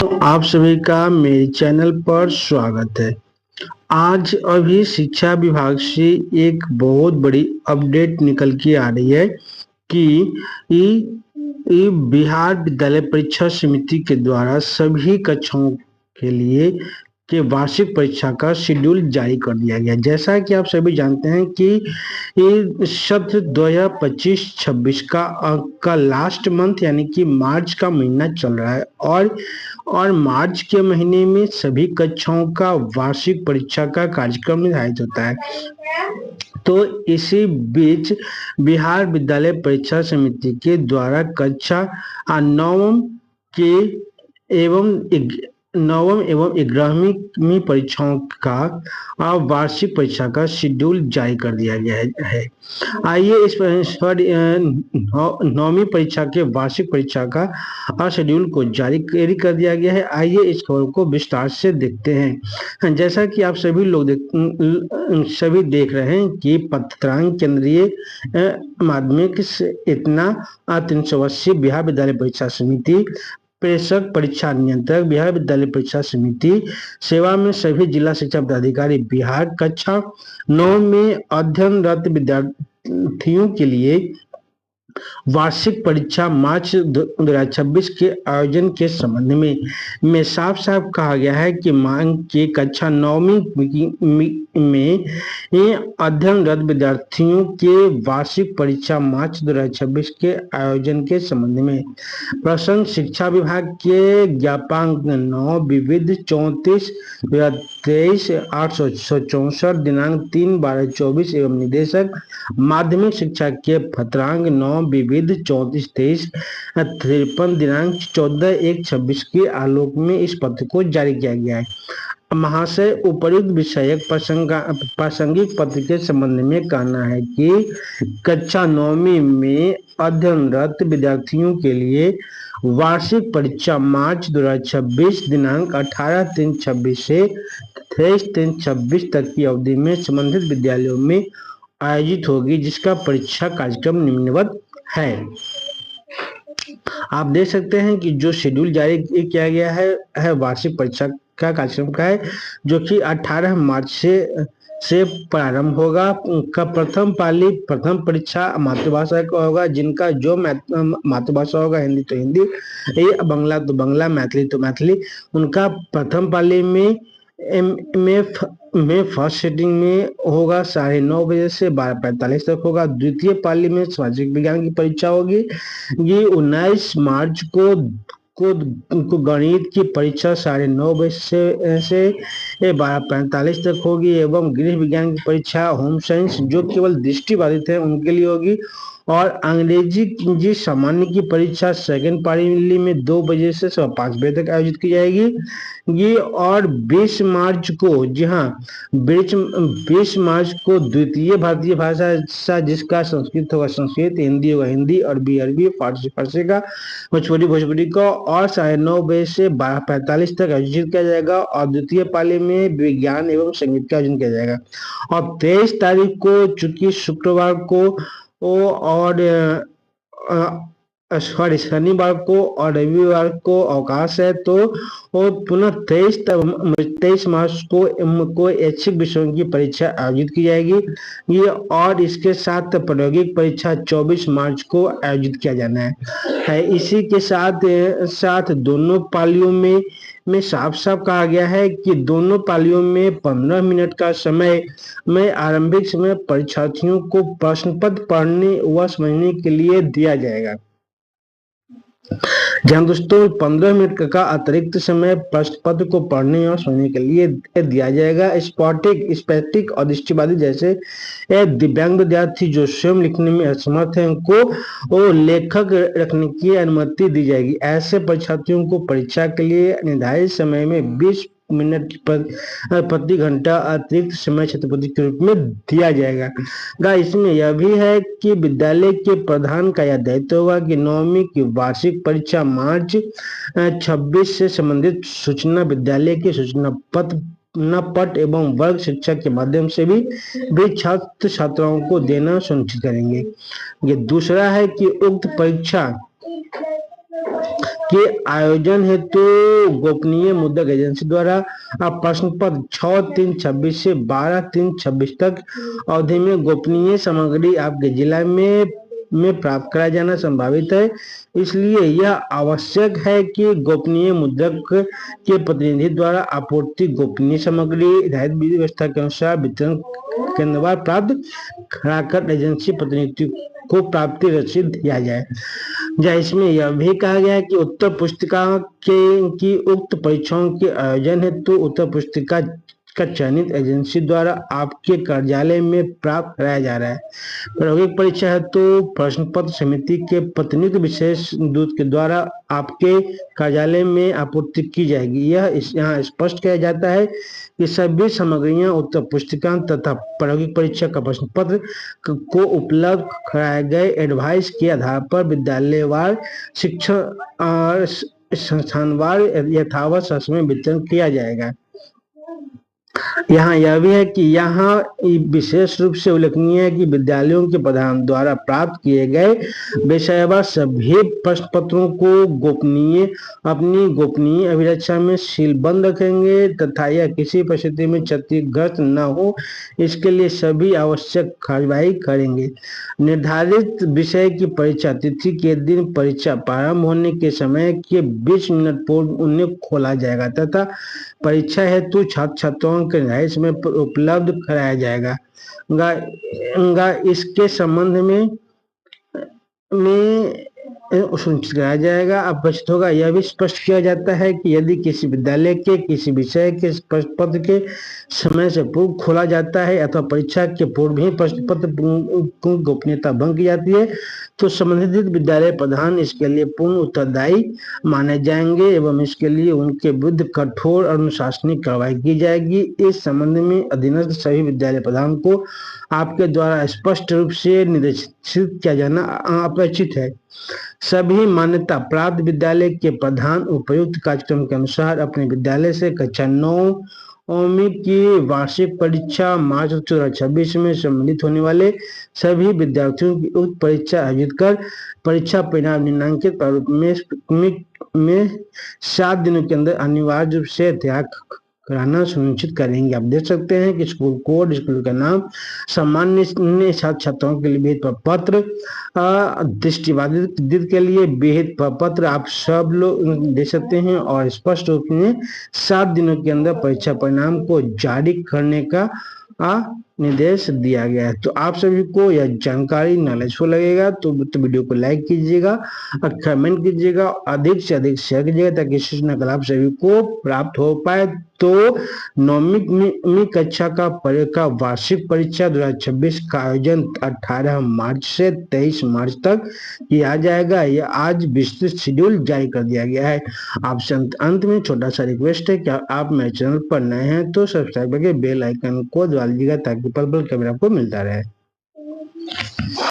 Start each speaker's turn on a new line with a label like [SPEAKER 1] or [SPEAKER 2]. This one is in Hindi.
[SPEAKER 1] आप सभी का मेरे चैनल पर स्वागत है। आज अभी शिक्षा विभाग से एक बहुत बड़ी अपडेट निकल के आ रही है कि बिहार विद्यालय परीक्षा समिति के द्वारा सभी कक्षाओं के लिए के वार्षिक परीक्षा का शेड्यूल जारी कर दिया गया। जैसा कि आप सभी जानते हैं कि ये सत्र 2025-26 का लास्ट मंथ यानी कि मार्च का महीना चल रहा है और मार्च के महीने में सभी कक्षाओं का वार्षिक परीक्षा का कार्यक्रम निर्धारित होता है। तो इसी बीच बिहार विद्यालय परीक्षा समिति के द्वारा कक्षा नवम के एवं 11वीं परीक्षाओं का वार्षिक परीक्षा का शेड्यूल जारी कर दिया गया है। आइए इस 9वीं परीक्षा के वार्षिक परीक्षा का शेड्यूल को जारी कर दिया गया है। आइए इस खबर को विस्तार से देखते हैं। जैसा कि आप सभी लोग सभी देख रहे हैं कि पत्रांक केंद्रीय माध्यमिक से इतना 380 बिहार विद्यालय परीक्षा समिति प्रेषक परीक्षा नियंत्रक बिहार विद्यालय परीक्षा समिति सेवा में सभी जिला शिक्षा पदाधिकारी बिहार कक्षा 9 में अध्ययनरत विद्यार्थियों के लिए वार्षिक परीक्षा मार्च 2026 के आयोजन के संबंध में साफ साफ कहा गया है कि मांग के कक्षा 9वीं में अध्ययनरत विद्यार्थियों के वार्षिक परीक्षा मार्च 2026 के आयोजन के संबंध में प्रसंग शिक्षा विभाग के ज्ञापांक 9 विविध 34/23/864 दिनांक 3/12/24 एवं निदेशक माध्यमिक शिक्षा के पत्रांक 9 विविध 34/23/53 दिनांक 14/1/26 के आलोक में इस पत्र को जारी किया गया है। महाशय, उपर्युक्त विषयक प्रासंगिक पत्र के संबंध में कहना है कि कक्षा 9वीं में अध्ययनरत विद्यार्थियों के लिए वार्षिक परीक्षा मार्च 2026 दिनांक 18/3/26 से 23/3/26 तक की अवधि में संबंधित विद्यालयों में आयोजित होगी, जिसका परीक्षा कार्यक्रम निम्नवत है। आप देख सकते हैं कि जो शेड्यूल जारी किया गया है वार्षिक परीक्षा का कार्यक्रम का है, जो कि 18 मार्च से प्रारंभ होगा। उनका प्रथम परीक्षा मातृभाषा का होगा, जिनका जो मातृभाषा होगा हिंदी तो हिंदी, बांग्ला तो बांग्ला, मैथिली तो मैथिली। उनका प्रथम पाली में फर्स्ट सेटिंग में होगा 9:30 बजे से 12:45 तक होगा। द्वितीय पाली में सामाजिक विज्ञान की परीक्षा होगी। ये 19 मार्च को गणित की परीक्षा 9:30 बजे से 12:45 तक होगी एवं गृह विज्ञान की परीक्षा होम साइंस जो केवल दृष्टिबाधित है उनके लिए होगी। और अंग्रेजी सामान्य की परीक्षा सेकंड पाली में 2 बजे से 5 बजे तक आयोजित की जाएगी। ये और 20 मार्च को 20 मार्च को द्वितीय भारतीय भाषा जिसका संस्कृत होगा संस्कृत, हिंदी होगा हिंदी, अरबी फारसी का, भोजपुरी का और 9:30 बजे से 12:45 तक आयोजित किया जाएगा। और द्वितीय पाली में विज्ञान एवं संगीत का आयोजन किया जाएगा। और 23 तारीख को चूंकि शुक्रवार को और शनिवार को और रविवार को अवकाश है, तो पुनः 23 मार्च को ऐच्छिक विषयों की परीक्षा आयोजित की जाएगी। ये और इसके साथ प्रायोगिक परीक्षा 24 मार्च को आयोजित किया जाना है। इसी के साथ दोनों पालियों में साफ साफ कहा गया है कि दोनों पालियों में 15 मिनट का समय में आरंभिक समय परीक्षार्थियों को प्रश्न पत्र पढ़ने व समझने के लिए दिया जाएगा। जहां दोस्तों 15 मिनट का अतिरिक्त समय प्रश्न पत्र को पढ़ने और सुनने के लिए दिया जाएगा। स्पैस्टिक और दृष्टिबाधित जैसे दिव्यांग विद्यार्थी जो स्वयं लिखने में असमर्थ हैं उनको लेखक रखने की अनुमति दी जाएगी। ऐसे परीक्षार्थियों को परीक्षा के लिए निर्धारित समय में 20 मिनट प्रति घंटा अतिरिक्त समय छात्रवृत्ति के रूप में दिया जाएगा। इसमें यह भी है कि विद्यालय के प्रधान का यह दायित्व होगा कि 9वीं की वार्षिक परीक्षा मार्च 26 से संबंधित सूचना विद्यालय के सूचना पट एवं वर्ग शिक्षा के माध्यम से भी छात्र छात्राओं को देना सुनिश्चित करेंगे। ये दूसरा है कि उक्त परीक्षा के आयोजन हेतु गोपनीय मुद्रक एजेंसी द्वारा प्रश्न पत्र 6/3/26 से 12/3/26 तक अवधि में गोपनीय सामग्री आपके जिला में प्राप्त कराया जाना संभावित है। इसलिए यह आवश्यक है कि गोपनीय मुद्रक के प्रतिनिधि द्वारा आपूर्ति गोपनीय सामग्री निर्धारित विधि व्यवस्था के अनुसार वितरण केंद्रवार प्राप्त कराकर एजेंसी प्रतिनिधि को प्राप्ति रसीद दिया जाए। इसमें यह भी कहा गया है कि उत्तर पुस्तिका की उक्त परीक्षाओं के आयोजन हेतु उत्तर पुस्तिका का चयनित एजेंसी द्वारा आपके कार्यालय में प्राप्त कराया जा रहा है। प्रायोगिक परीक्षा हेतु प्रश्न पत्र समिति के प्रतिनियुक्त विशेष दूत के द्वारा आपके कार्यालय में आपूर्ति की जाएगी। यहाँ स्पष्ट किया जाता है कि सभी सामग्रियां उत्तर पुस्तिका तथा प्रायोगिक परीक्षा का प्रश्न पत्र को उपलब्ध कराए गए एडवाइस के आधार पर विद्यालयवार शिक्षण और संस्थानवार यथावत समय वितरण किया जाएगा। यहाँ यह भी है कि यहाँ विशेष रूप से उल्लेखनीय है कि विद्यालयों के प्रधान द्वारा प्राप्त किए गए विषयवार सभी प्रश्न पत्रों को अपनी गोपनीय अभिरक्षा में सीलबंद रखेंगे तथा यह किसी परिस्थिति में क्षतिग्रस्त न हो, इसके लिए सभी आवश्यक कार्यवाही करेंगे। निर्धारित विषय की परीक्षा तिथि के दिन परीक्षा प्रारंभ होने के समय के 20 मिनट पूर्व उन्हें खोला जाएगा तथा परीक्षा हेतु छात्र छात्राओं के निर्धारित समय पर उपलब्ध कराया जाएगा। इसके संबंध में सुनिश्चित कराया जाएगा। अवश्य होगा यह भी स्पष्ट किया जाता है कि यदि किसी विद्यालय के किसी विषय के प्रश्न पत्र के समय से पूर्व खोला जाता है अथवा परीक्षा के पूर्व ही प्रश्न पत्र गोपनीयता भंग की जाती है तो संबंधित विद्यालय प्रधान इसके लिए पूर्ण उत्तरदायी माने जाएंगे एवं इसके लिए उनके विरुद्ध कठोर अनुशासनिक कार्रवाई की जाएगी। इस संबंध में अधीनस्थ सभी विद्यालय प्रधान को आपके द्वारा स्पष्ट रूप से निर्देशित किया जाना अपेक्षित है। सभी मान्यता प्राप्त विद्यालय के प्रधान उपयुक्त कार्यक्रम के अनुसार अपने विद्यालय से कक्षा 9वीं की वार्षिक परीक्षा मार्च 2026 में सम्मिलित होने वाले सभी विद्यार्थियों की उक्त परीक्षा आयोजित कर परीक्षा परिणाम निम्नांकित प्रारूप में 7 दिनों के अंदर अनिवार्य रूप से त्याग कराना सुनिश्चित करेंगे। आप देख सकते हैं कि स्कूल कोड, स्कूल का नाम, सामान्य छात्र छात्राओं के लिए विहित प्रपत्र, दृष्टिबाधित के लिए विहित प्रपत्र आप सब लोग दे सकते हैं और स्पष्ट रूप में 7 दिनों के अंदर परीक्षा परिणाम को जारी करने का निर्देश दिया गया है। तो आप सभी को यह जानकारी नॉलेजफुल लगेगा तो वीडियो को लाइक कीजिएगा और कमेंट कीजिएगा, अधिक से अधिक शेयर कीजिएगा ताकि सूचना का लाभ सभी को प्राप्त हो पाए। तो 9वीं कक्षा का वार्षिक परीक्षा 2026 का आयोजन 18 मार्च से 23 मार्च तक किया जाएगा। यह आज विस्तृत शेड्यूल जारी कर दिया गया है। आपसे अंत में छोटा सा रिक्वेस्ट है कि आप मेरे चैनल पर नए हैं तो सब्सक्राइब करके बेल आइकन को दबा लीजिएगा ताकि पल पल खबर आपको मिलता रहे।